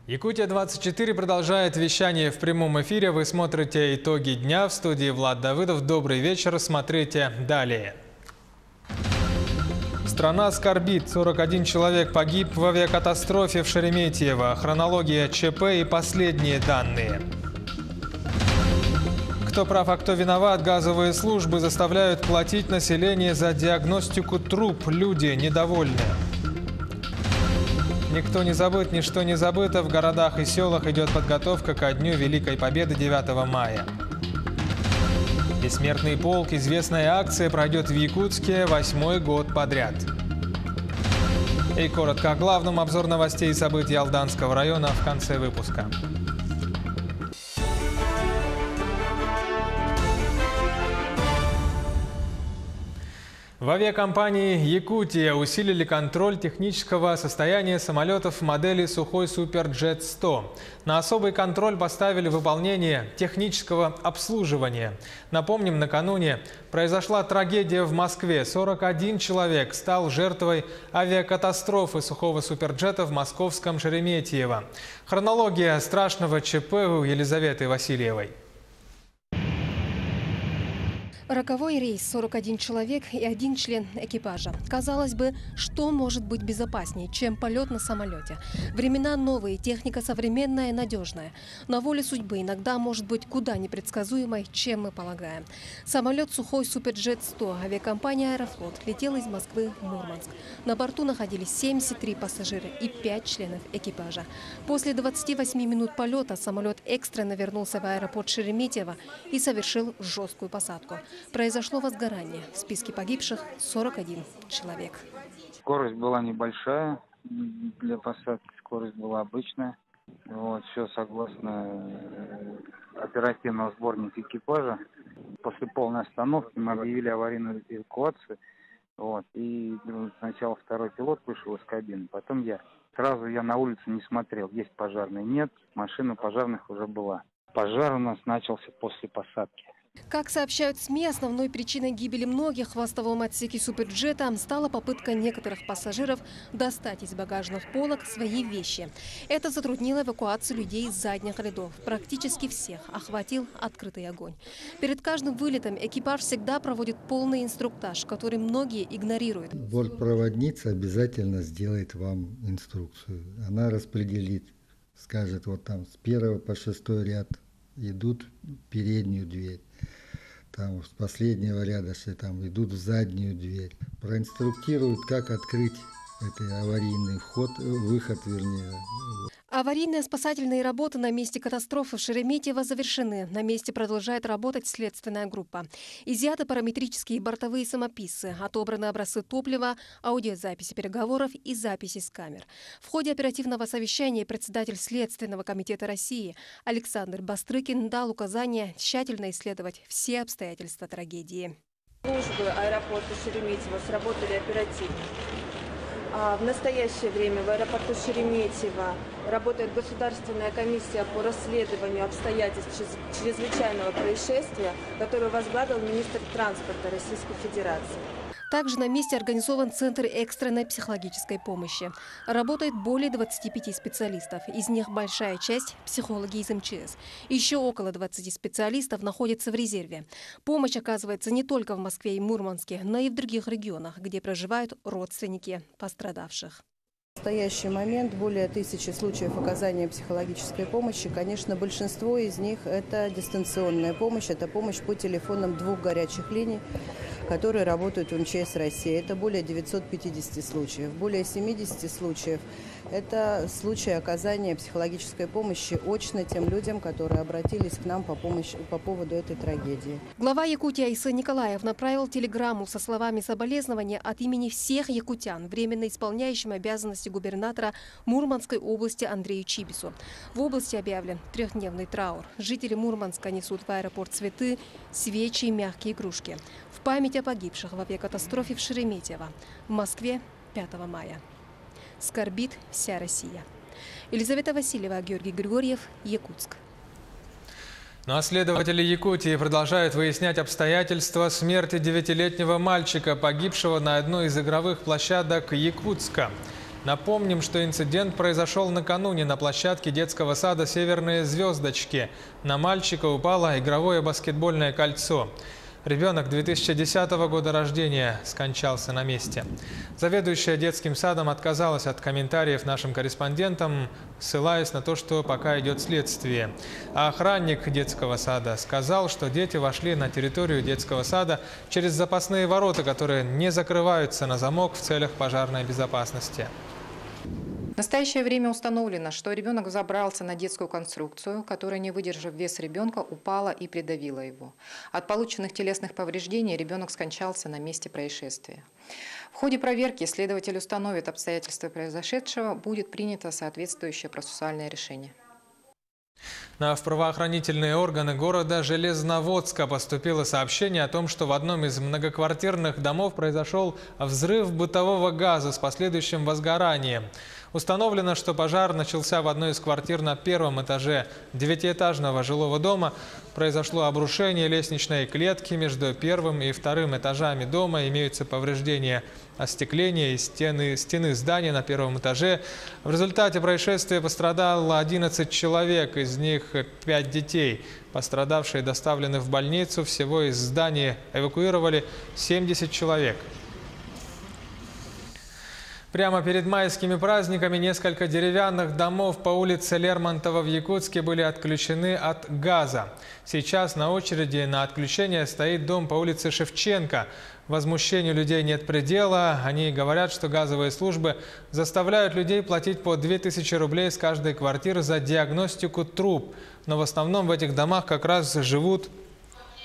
Якутия-24 продолжает вещание в прямом эфире. Вы смотрите итоги дня. В студии Влад Давыдов. Добрый вечер. Смотрите далее. Страна скорбит. 41 человек погиб в авиакатастрофе в Шереметьево. Хронология ЧП и последние данные. Кто прав, а кто виноват? Газовые службы заставляют платить население за диагностику труб. Люди недовольны. Никто не забыт, ничто не забыто. В городах и селах идет подготовка ко Дню Великой Победы 9 мая. Бессмертный полк. Известная акция пройдет в Якутске 8-й год подряд. И коротко о главном. Обзор новостей и событий Алданского района в конце выпуска. В авиакомпании «Якутия» усилили контроль технического состояния самолетов модели «Сухой Суперджет-100». На особый контроль поставили выполнение технического обслуживания. Напомним, накануне произошла трагедия в Москве. 41 человек стал жертвой авиакатастрофы «Сухого Суперджета» в московском Шереметьево. Хронология страшного ЧП у Елизаветы Васильевой. Роковой рейс, 41 человек и 1 член экипажа. Казалось бы, что может быть безопаснее, чем полет на самолете? Времена новые, техника современная, надежная. На воле судьбы иногда может быть куда непредсказуемой, чем мы полагаем. Самолет «Сухой Суперджет-100» авиакомпания «Аэрофлот» летел из Москвы в Мурманск. На борту находились 73 пассажира и 5 членов экипажа. После 28 минут полета самолет экстренно вернулся в аэропорт Шереметьево и совершил жесткую посадку. Произошло возгорание. В списке погибших 41 человек. Скорость была небольшая для посадки, скорость была обычная. Все согласно оперативного сборника экипажа. После полной остановки мы объявили аварийную эвакуацию. И сначала второй пилот вышел из кабины, потом я. Сразу я на улицу не смотрел, есть пожарный, нет, машина пожарных уже была. Пожар у нас начался после посадки. Как сообщают СМИ, основной причиной гибели многих в хвостовом отсеке Суперджета стала попытка некоторых пассажиров достать из багажных полок свои вещи. Это затруднило эвакуацию людей из задних рядов. Практически всех охватил открытый огонь. Перед каждым вылетом экипаж всегда проводит полный инструктаж, который многие игнорируют. Бортпроводница обязательно сделает вам инструкцию. Она распределит, скажет, вот там с 1 по 6 ряд идут в переднюю дверь. Там с последнего ряда там идут в заднюю дверь. Проинструктируют, как открыть этот аварийный выход, вернее. Аварийные спасательные работы на месте катастрофы в Шереметьево завершены. На месте продолжает работать следственная группа. Изъяты параметрические бортовые самописцы, отобраны образцы топлива, аудиозаписи переговоров и записи с камер. В ходе оперативного совещания председатель Следственного комитета России Александр Бастрыкин дал указание тщательно исследовать все обстоятельства трагедии. Службы аэропорта Шереметьево сработали оперативно. В настоящее время в аэропорту Шереметьево работает Государственная комиссия по расследованию обстоятельств чрезвычайного происшествия, которую возглавил министр транспорта Российской Федерации. Также на месте организован Центр экстренной психологической помощи. Работает более 25 специалистов. Из них большая часть – психологи из МЧС. Еще около 20 специалистов находятся в резерве. Помощь оказывается не только в Москве и Мурманске, но и в других регионах, где проживают родственники пострадавших. В настоящий момент более 1000 случаев оказания психологической помощи. Конечно, большинство из них – это дистанционная помощь, это помощь по телефонам 2 горячих линий, которые работают в МЧС России. Это более 950 случаев. Более 70 случаев – это случаи оказания психологической помощи очно тем людям, которые обратились к нам по поводу этой трагедии. Глава Якутии Айса Николаев направил телеграмму со словами соболезнования от имени всех якутян, временно исполняющим обязанности губернатора Мурманской области Андрею Чибису. В области объявлен 3-дневный траур. Жители Мурманска несут в аэропорт цветы, свечи и мягкие игрушки. В память о погибших в авиакатастрофе в Шереметьево. В Москве 5 мая. Скорбит вся Россия. Елизавета Васильева, Георгий Григорьев, Якутск. Ну а следователи Якутии продолжают выяснять обстоятельства смерти 9-летнего мальчика, погибшего на одной из игровых площадок Якутска. Напомним, что инцидент произошел накануне на площадке детского сада «Северные звездочки». На мальчика упало игровое баскетбольное кольцо. Ребенок 2010 года рождения скончался на месте. Заведующая детским садом отказалась от комментариев нашим корреспондентам, ссылаясь на то, что пока идет следствие. А охранник детского сада сказал, что дети вошли на территорию детского сада через запасные ворота, которые не закрываются на замок в целях пожарной безопасности. В настоящее время установлено, что ребенок забрался на детскую конструкцию, которая, не выдержав вес ребенка, упала и придавила его. От полученных телесных повреждений ребенок скончался на месте происшествия. В ходе проверки следователь установит обстоятельства произошедшего, будет принято соответствующее процессуальное решение. В правоохранительные органы города Железноводска поступило сообщение о том, что в одном из многоквартирных домов произошел взрыв бытового газа с последующим возгоранием. Установлено, что пожар начался в одной из квартир на первом этаже 9-этажного жилого дома. Произошло обрушение лестничной клетки между первым и вторым этажами дома. Имеются повреждения остекления и стены здания на первом этаже. В результате происшествия пострадало 11 человек, из них 5 детей. Пострадавшие доставлены в больницу. Всего из здания эвакуировали 70 человек. Прямо перед майскими праздниками несколько деревянных домов по улице Лермонтова в Якутске были отключены от газа. Сейчас на очереди на отключение стоит дом по улице Шевченко. Возмущению людей нет предела. Они говорят, что газовые службы заставляют людей платить по 2000 рублей с каждой квартиры за диагностику труб. Но в основном в этих домах как раз живут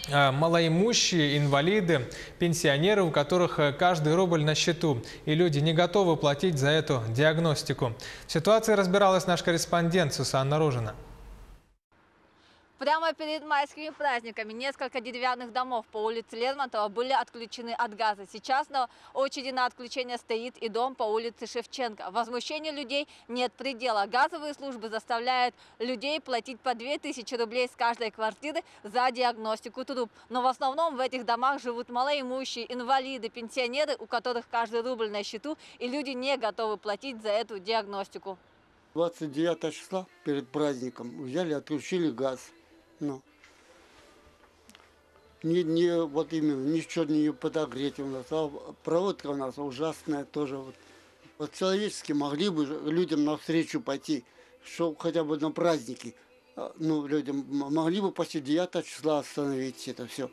малоимущие, инвалиды, пенсионеры, у которых каждый рубль на счету. И люди не готовы платить за эту диагностику. В ситуации разбиралась наш корреспондент Сусанна Ружина. Прямо перед майскими праздниками несколько деревянных домов по улице Лермонтова были отключены от газа. Сейчас на очереди на отключение стоит и дом по улице Шевченко. Возмущению людей нет предела. Газовые службы заставляют людей платить по 2000 рублей с каждой квартиры за диагностику труб. Но в основном в этих домах живут малоимущие, инвалиды, пенсионеры, у которых каждый рубль на счету, и люди не готовы платить за эту диагностику. 29 числа перед праздником взяли, отключили газ. Ну, вот именно, ничего не подогреть у нас, а проводка у нас ужасная тоже. Вот человечески могли бы людям навстречу пойти, что хотя бы на праздники, ну, людям могли бы после 9 числа остановить это все.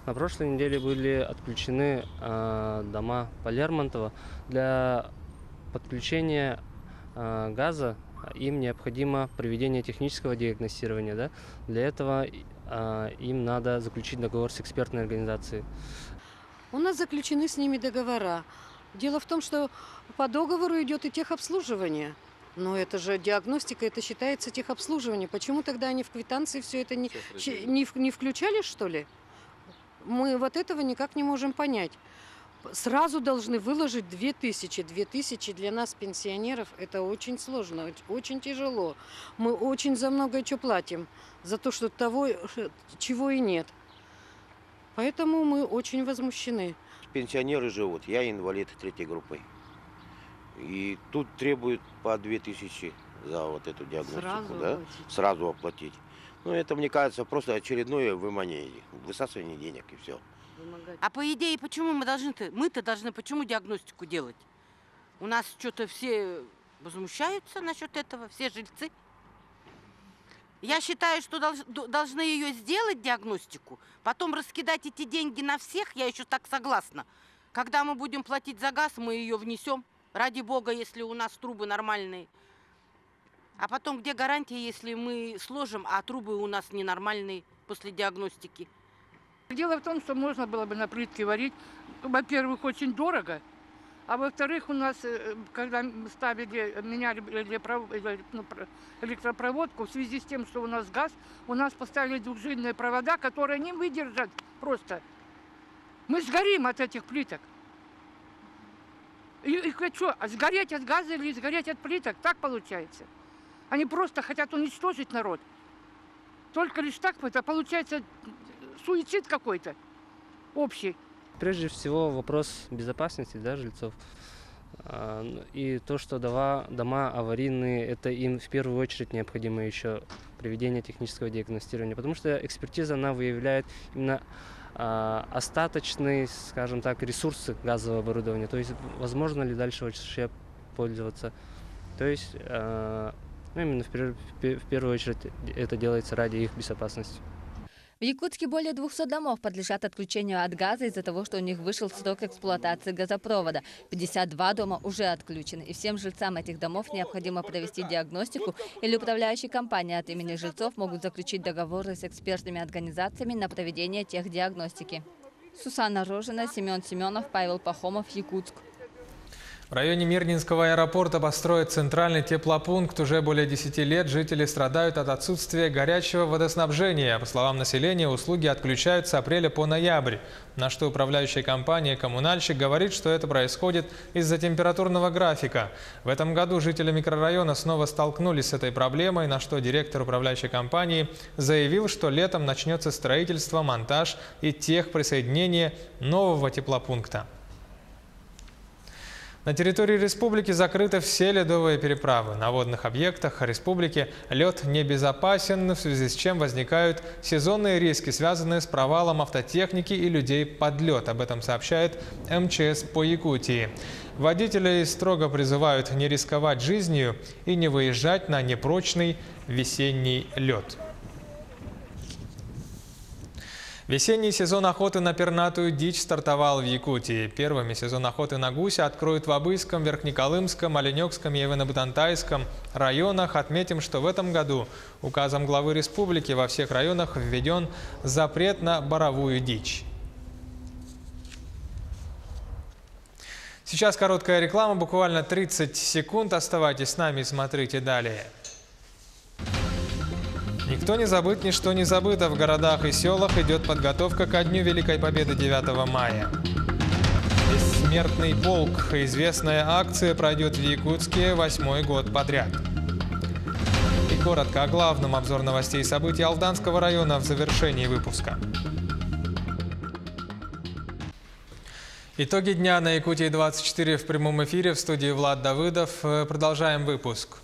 На прошлой неделе были отключены дома по Лермонтова. Для подключения газа им необходимо проведение технического диагностирования. Да? Для этого им надо заключить договор с экспертной организацией. У нас заключены с ними договора. Дело в том, что по договору идет и техобслуживание. Но это же диагностика, это считается техобслуживание. Почему тогда они в квитанции все это не включали, что ли? Мы вот этого никак не можем понять. Сразу должны выложить 2000. 2000 для нас, пенсионеров, это очень сложно, очень тяжело. Мы очень за многое что платим, за то, что того, чего и нет. Поэтому мы очень возмущены. Пенсионеры живут, я инвалид 3-й группы. И тут требуют по 2000 за вот эту диагностику, сразу оплатить. Ну, это, мне кажется, просто очередное высасывание денег и все. А по идее, почему мы-то должны почему диагностику делать? У нас что-то все возмущаются насчет этого, все жильцы. Я считаю, что должны ее сделать, диагностику, потом раскидать эти деньги на всех, я еще так согласна. Когда мы будем платить за газ, мы ее внесем, ради бога, если у нас трубы нормальные. А потом, где гарантия, если мы сложим, а трубы у нас ненормальные после диагностики? Дело в том, что можно было бы на плитке варить. Во-первых, очень дорого. А во-вторых, у нас, когда меняли электропроводку, в связи с тем, что у нас газ, у нас поставили двухжильные провода, которые не выдержат просто. Мы сгорим от этих плиток. И что, сгореть от газа или сгореть от плиток? Так получается. Они просто хотят уничтожить народ. Только лишь так, это получается суицид какой-то общий. Прежде всего вопрос безопасности, да, жильцов. И то, что дома аварийные, это им в первую очередь необходимо еще проведение технического диагностирования, потому что экспертиза, она выявляет именно остаточные, скажем так, ресурсы газового оборудования, то есть возможно ли дальше вообще пользоваться. То есть именно в первую очередь это делается ради их безопасности. В Якутске более 200 домов подлежат отключению от газа из-за того, что у них вышел срок эксплуатации газопровода. 52 дома уже отключены. И всем жильцам этих домов необходимо провести диагностику, или управляющие компании от имени жильцов могут заключить договоры с экспертными организациями на проведение техдиагностики. Сусанна Рожина, Семен Семенов, Павел Пахомов, Якутск. В районе Мирнинского аэропорта построят центральный теплопункт. Уже более 10 лет жители страдают от отсутствия горячего водоснабжения. По словам населения, услуги отключают с апреля по ноябрь. На что управляющая компания «Коммунальщик» говорит, что это происходит из-за температурного графика. В этом году жители микрорайона снова столкнулись с этой проблемой, на что директор управляющей компании заявил, что летом начнется строительство, монтаж и техприсоединение нового теплопункта. На территории республики закрыты все ледовые переправы. На водных объектах республики лед небезопасен, в связи с чем возникают сезонные риски, связанные с провалом автотехники и людей под лед. Об этом сообщает МЧС по Якутии. Водителей строго призывают не рисковать жизнью и не выезжать на непрочный весенний лед. Весенний сезон охоты на пернатую дичь стартовал в Якутии. Первыми сезон охоты на гуся откроют в Абыйском, Верхнеколымском, Оленёкском и Ивано-Бытантайском районах. Отметим, что в этом году указом главы республики во всех районах введен запрет на боровую дичь. Сейчас короткая реклама, буквально 30 секунд. Оставайтесь с нами и смотрите далее. Никто не забыт, ничто не забыто. В городах и селах идет подготовка ко Дню Великой Победы 9 мая. Бессмертный полк. Известная акция пройдет в Якутске 8-й год подряд. И коротко о главном. Обзор новостей и событий Алданского района в завершении выпуска. Итоги дня на Якутии-24 в прямом эфире, в студии Влад Давыдов. Продолжаем выпуск.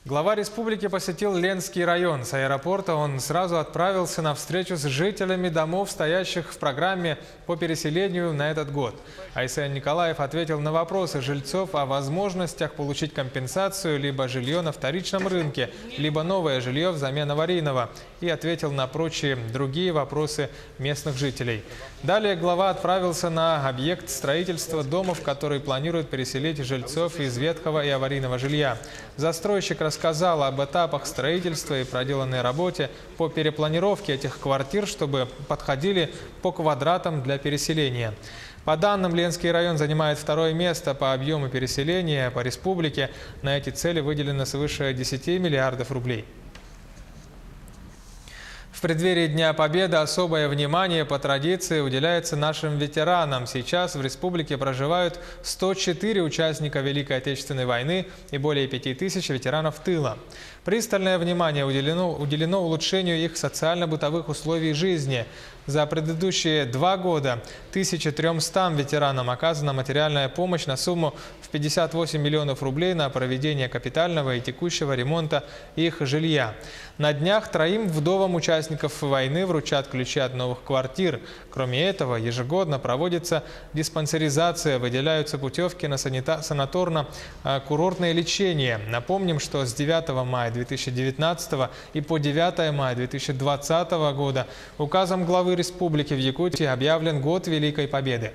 Глава республики посетил Ленский район. С аэропорта он сразу отправился на встречу с жителями домов, стоящих в программе по переселению на этот год. Айсен Николаев ответил на вопросы жильцов о возможностях получить компенсацию, либо жилье на вторичном рынке, либо новое жилье взамен аварийного, и ответил на прочие другие вопросы местных жителей. Далее глава отправился на объект строительства домов, который планирует переселить жильцов из ветхого и аварийного жилья. Застройщик рассказал об этапах строительства и проделанной работе по перепланировке этих квартир, чтобы подходили по квадратам для переселения. По данным, Ленский район занимает 2-е место по объему переселения по республике. На эти цели выделено свыше 10 миллиардов рублей. В преддверии Дня Победы особое внимание по традиции уделяется нашим ветеранам. Сейчас в республике проживают 104 участника Великой Отечественной войны и более 5000 ветеранов тыла. Пристальное внимание уделено улучшению их социально-бытовых условий жизни. За предыдущие 2 года 1300 ветеранам оказана материальная помощь на сумму в 58 миллионов рублей на проведение капитального и текущего ремонта их жилья. На днях 3 вдовам участников войны вручат ключи от новых квартир. Кроме этого, ежегодно проводится диспансеризация, выделяются путевки на санаторно-курортное лечение. Напомним, что с 9 мая 2019 и по 9 мая 2020 года указом главы республики в Якутии объявлен год Великой Победы.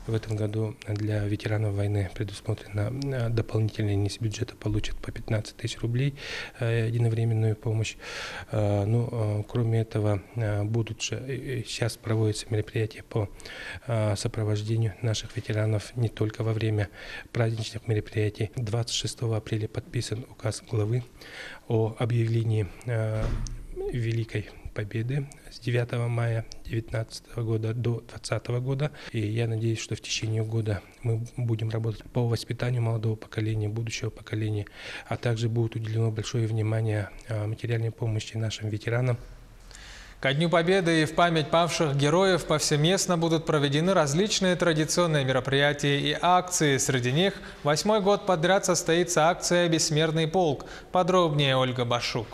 В этом году для ветеранов войны предусмотрено дополнительно из бюджета получат по 15 тысяч рублей единовременную помощь. Но кроме этого сейчас проводятся мероприятия по сопровождению наших ветеранов не только во время праздничных мероприятий. 26 апреля подписан указ главы о объявлении Великой Победы с 9 мая 2019 года до 2020 года. И я надеюсь, что в течение года мы будем работать по воспитанию молодого поколения, будущего поколения, а также будет уделено большое внимание материальной помощи нашим ветеранам. Ко Дню Победы и в память павших героев повсеместно будут проведены различные традиционные мероприятия и акции. Среди них 8-й год подряд состоится акция «Бессмертный полк». Подробнее Ольга Башук.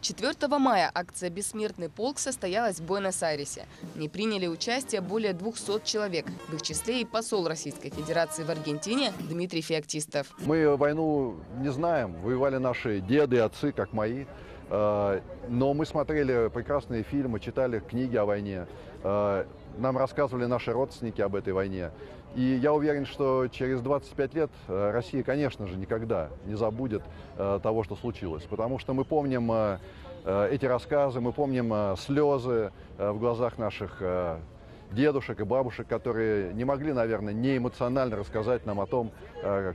4 мая акция «Бессмертный полк» состоялась в Буэнос-Айресе. В ней приняли участие более 200 человек. В их числе и посол Российской Федерации в Аргентине Дмитрий Феоктистов. Мы войну не знаем. Воевали наши деды и отцы, как мои. Но мы смотрели прекрасные фильмы, читали книги о войне. Нам рассказывали наши родственники об этой войне. И я уверен, что через 25 лет Россия, конечно же, никогда не забудет того, что случилось. Потому что мы помним эти рассказы, мы помним слезы в глазах наших дедушек и бабушек, которые не могли, наверное, не эмоционально рассказать нам о том,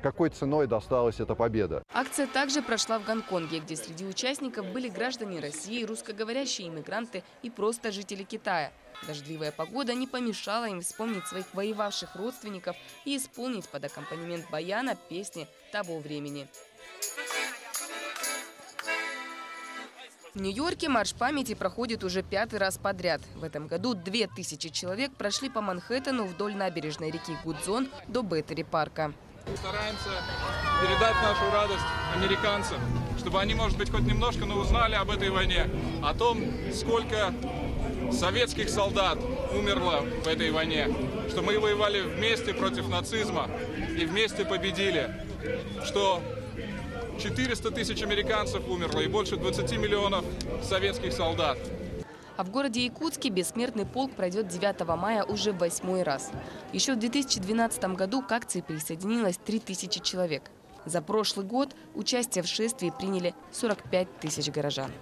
какой ценой досталась эта победа. Акция также прошла в Гонконге, где среди участников были граждане России, русскоговорящие иммигранты и просто жители Китая. Дождливая погода не помешала им вспомнить своих воевавших родственников и исполнить под аккомпанемент баяна песни того времени. В Нью-Йорке марш памяти проходит уже 5-й раз подряд. В этом году 2000 человек прошли по Манхэттену вдоль набережной реки Гудзон до Беттери-парка. Стараемся передать нашу радость американцам, чтобы они, может быть, хоть немножко, но узнали об этой войне, о том, сколько советских солдат умерло в этой войне, что мы воевали вместе против нацизма и вместе победили, что 400 тысяч американцев умерло и больше 20 миллионов советских солдат. А в городе Якутске «Бессмертный полк» пройдет 9 мая уже 8-й раз. Еще в 2012 году к акции присоединилось 3000 человек. За прошлый год участие в шествии приняли 45 тысяч горожан.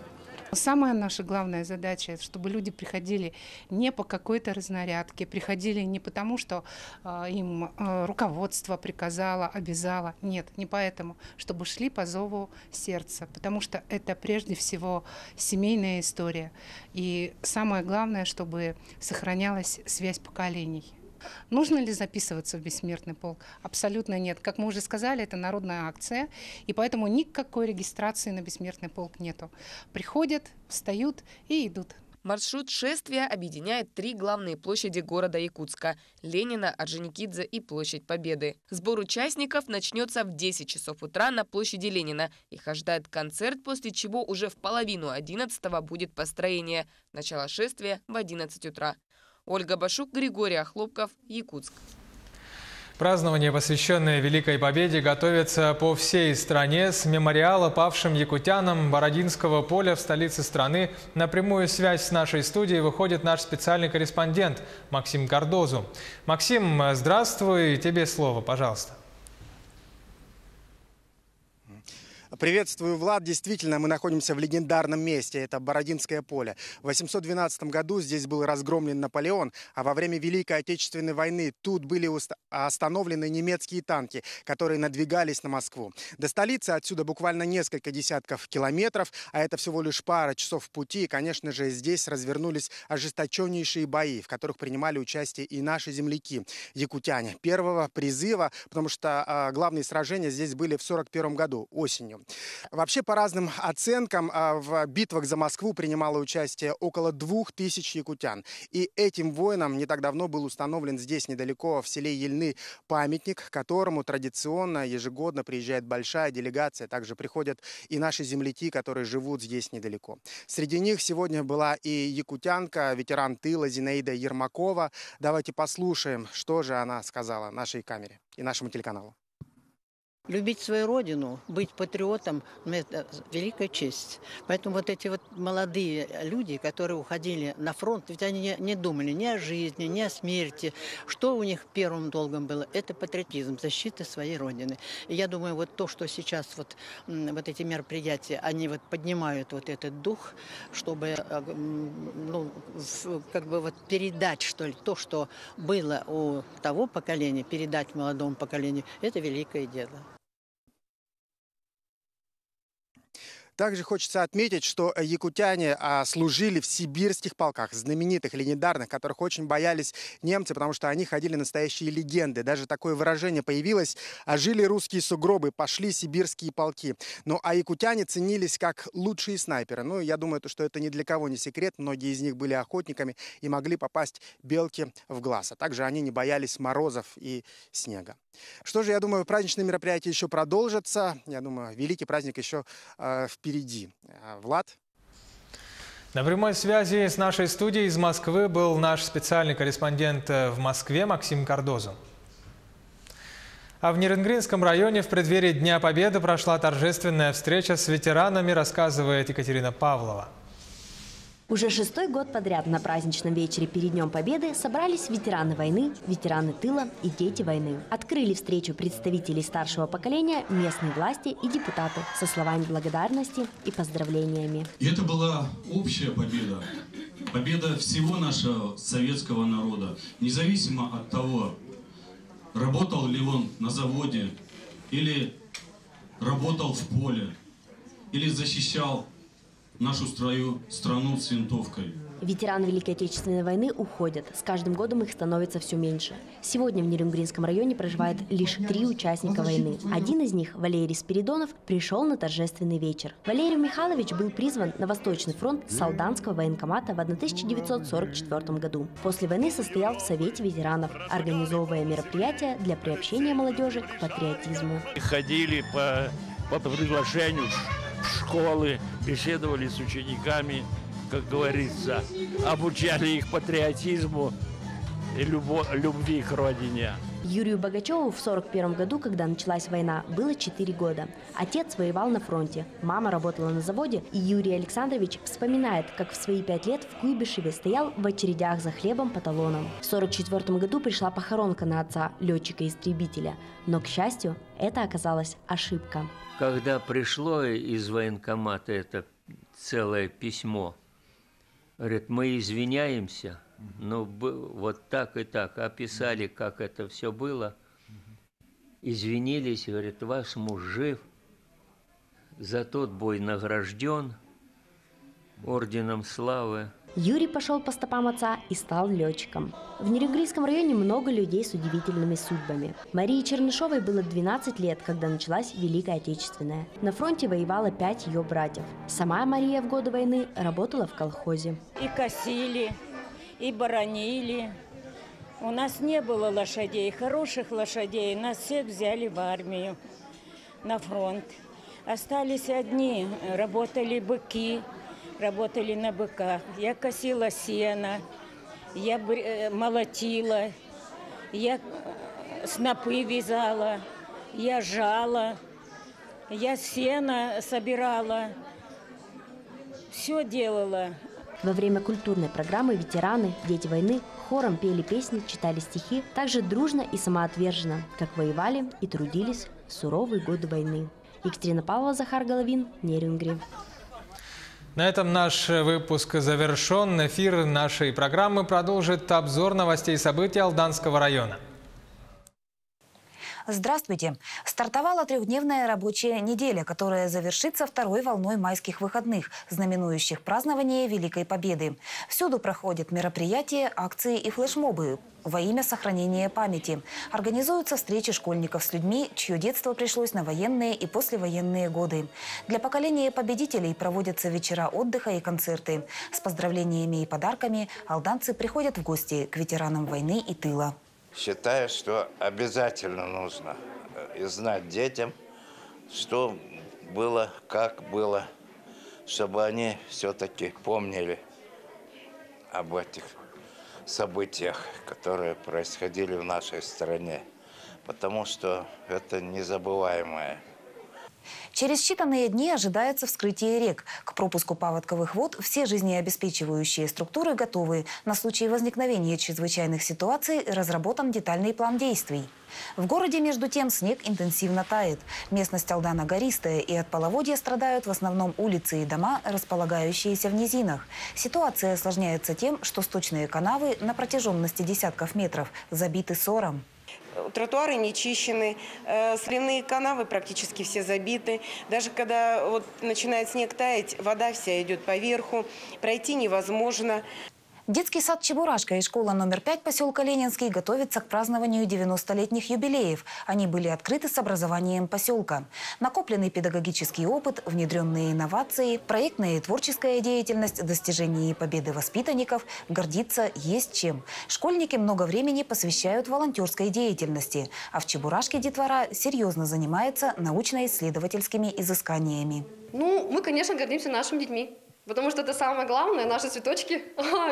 Самая наша главная задача, чтобы люди приходили не по какой-то разнарядке, приходили не потому, что им руководство приказало, обязало. Нет, не поэтому. Чтобы шли по зову сердца, потому что это прежде всего семейная история. И самое главное, чтобы сохранялась связь поколений. Нужно ли записываться в «Бессмертный полк»? Абсолютно нет. Как мы уже сказали, это народная акция, и поэтому никакой регистрации на «Бессмертный полк» нету. Приходят, встают и идут. Маршрут шествия объединяет 3 главные площади города Якутска – Ленина, Орджоникидзе и Площадь Победы. Сбор участников начнется в 10 часов утра на площади Ленина. Их ожидает концерт, после чего уже в половину 11-го будет построение. Начало шествия в 11 утра. Ольга Башук, Григорий Охлопков, Якутск. Празднование, посвященное Великой Победе, готовится по всей стране. С мемориала павшим якутянам Бородинского поля в столице страны на прямую связь с нашей студией выходит наш специальный корреспондент Максим Кардозу. Максим, здравствуй, тебе слово, пожалуйста. Приветствую, Влад. Действительно, мы находимся в легендарном месте. Это Бородинское поле. В 812 году здесь был разгромлен Наполеон, а во время Великой Отечественной войны тут были остановлены немецкие танки, которые надвигались на Москву. До столицы отсюда буквально несколько десятков километров, а это всего лишь пара часов пути. И, конечно же, здесь развернулись ожесточеннейшие бои, в которых принимали участие и наши земляки, якутяне. Первого призыва, потому что главные сражения здесь были в 1941 году, осенью. Вообще, по разным оценкам, в битвах за Москву принимало участие около 2000 якутян. И этим воинам не так давно был установлен здесь, недалеко, в селе Ельны, памятник, к которому традиционно ежегодно приезжает большая делегация. Также приходят и наши земляки, которые живут здесь недалеко. Среди них сегодня была и якутянка, ветеран тыла Зинаида Ермакова. Давайте послушаем, что же она сказала нашей камере и нашему телеканалу. Любить свою родину, быть патриотом – это великая честь. Поэтому вот эти вот молодые люди, которые уходили на фронт, ведь они не думали ни о жизни, ни о смерти. Что у них первым долгом было? Это патриотизм, защита своей родины. И я думаю, вот то, что сейчас вот эти мероприятия, они вот поднимают вот этот дух, чтобы ну, как бы вот передать, что ли, то, что было у того поколения, передать молодому поколению, это великое дело. Также хочется отметить, что якутяне служили в сибирских полках, знаменитых, легендарных, которых очень боялись немцы, потому что они ходили настоящие легенды. Даже такое выражение появилось: «Жили русские сугробы, пошли сибирские полки». Ну а якутяне ценились как лучшие снайперы. Ну, я думаю, что это ни для кого не секрет. Многие из них были охотниками и могли попасть белке в глаз. А также они не боялись морозов и снега. Что же, я думаю, праздничные мероприятия еще продолжатся. Я думаю, великий праздник еще впереди. Влад? На прямой связи с нашей студией из Москвы был наш специальный корреспондент в Москве Максим Кардозу. А в Нерюнгринском районе в преддверии Дня Победы прошла торжественная встреча с ветеранами, рассказывает Екатерина Павлова. Уже 6-й год подряд на праздничном вечере перед Днем Победы собрались ветераны войны, ветераны тыла и дети войны. Открыли встречу представителей старшего поколения, местной власти и депутаты со словами благодарности и поздравлениями. И это была общая победа. Победа всего нашего советского народа. Независимо от того, работал ли он на заводе, или работал в поле, или защищал нашу страну с винтовкой. Ветераны Великой Отечественной войны уходят. С каждым годом их становится все меньше. Сегодня в Нерюнгринском районе проживает лишь 3 участника войны. Один из них, Валерий Спиридонов, пришел на торжественный вечер. Валерий Михайлович был призван на Восточный фронт Солданского военкомата в 1944 году. После войны состоял в Совете ветеранов, организовывая мероприятия для приобщения молодежи к патриотизму. Ходили по приглашению в школы, беседовали с учениками, как говорится, обучали их патриотизму и любви к родине. Юрию Богачеву в 1941 году, когда началась война, было 4 года. Отец воевал на фронте, мама работала на заводе, и Юрий Александрович вспоминает, как в свои 5 лет в Куйбышеве стоял в очередях за хлебом по талонам. В 1944 году пришла похоронка на отца, летчика-истребителя, но, к счастью, это оказалась ошибка. Когда пришло из военкомата это целое письмо, говорит, мы извиняемся, но вот так и так описали, как это все было, извинились, говорит, ваш муж жив, за тот бой награжден орденом славы. Юрий пошел по стопам отца и стал летчиком. В Нерюнгринском районе много людей с удивительными судьбами. Марии Чернышовой было 12 лет, когда началась Великая Отечественная. На фронте воевало 5 ее братьев. Сама Мария в годы войны работала в колхозе. И косили, и боронили. У нас не было лошадей, хороших лошадей. Нас всех взяли в армию, на фронт. Остались одни, работали быки. Работали на быках. Я косила сено, я молотила, я снопы вязала, я жала, я сено собирала. Все делала. Во время культурной программы ветераны, дети войны хором пели песни, читали стихи, также дружно и самоотверженно, как воевали и трудились в суровые годы войны. Екатерина Павлова, Захар Головин, Нерюнгри. На этом наш выпуск завершен. Эфир нашей программы продолжит обзор новостей и событий Алданского района. Здравствуйте! Стартовала 3-дневная рабочая неделя, которая завершится 2-й волной майских выходных, знаменующих празднование Великой Победы. Всюду проходят мероприятия, акции и флешмобы во имя сохранения памяти. Организуются встречи школьников с людьми, чье детство пришлось на военные и послевоенные годы. Для поколения победителей проводятся вечера отдыха и концерты. С поздравлениями и подарками алданцы приходят в гости к ветеранам войны и тыла. Считаю, что обязательно нужно знать детям, что было, как было, чтобы они все-таки помнили об этих событиях, которые происходили в нашей стране, потому что это незабываемое. Через считанные дни ожидается вскрытие рек. К пропуску паводковых вод все жизнеобеспечивающие структуры готовы. На случай возникновения чрезвычайных ситуаций разработан детальный план действий. В городе, между тем, снег интенсивно тает. Местность Алдана гористая, и от половодья страдают в основном улицы и дома, располагающиеся в низинах. Ситуация осложняется тем, что сточные канавы на протяженности десятков метров забиты сором. тротуары не чищены, сливные канавы практически все забиты. Даже когда вот начинает снег таять, вода вся идет поверху, пройти невозможно. Детский сад «Чебурашка» и школа номер 5 поселка Ленинский готовятся к празднованию 90-летних юбилеев. Они были открыты с образованием поселка. Накопленный педагогический опыт, внедренные инновации, проектная и творческая деятельность, достижения и победы воспитанников. Гордиться есть чем. Школьники много времени посвящают волонтерской деятельности. А в «Чебурашке» детвора серьезно занимается научно-исследовательскими изысканиями. Ну, мы, конечно, гордимся нашими детьми. Потому что это самое главное, наши цветочки,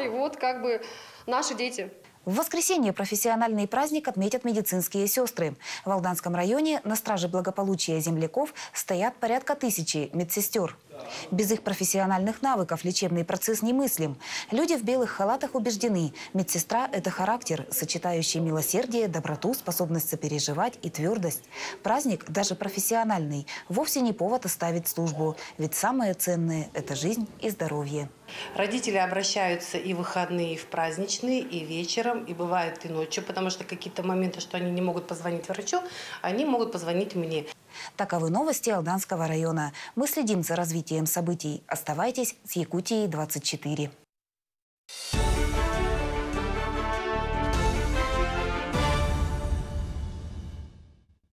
и вот как бы наши дети. В воскресенье профессиональный праздник отметят медицинские сестры. В Алданском районе на страже благополучия земляков стоят порядка 1000 медсестер. Без их профессиональных навыков лечебный процесс немыслим. Люди в белых халатах убеждены, медсестра – это характер, сочетающий милосердие, доброту, способность сопереживать и твердость. Праздник, даже профессиональный, вовсе не повод оставить службу. Ведь самое ценное – это жизнь и здоровье. Родители обращаются и в выходные, и в праздничные, и вечером, и бывает и ночью, потому что какие-то моменты, что они не могут позвонить врачу, они могут позвонить мне. Таковы новости Алданского района. Мы следим за развитием событий. Оставайтесь с Якутией 24.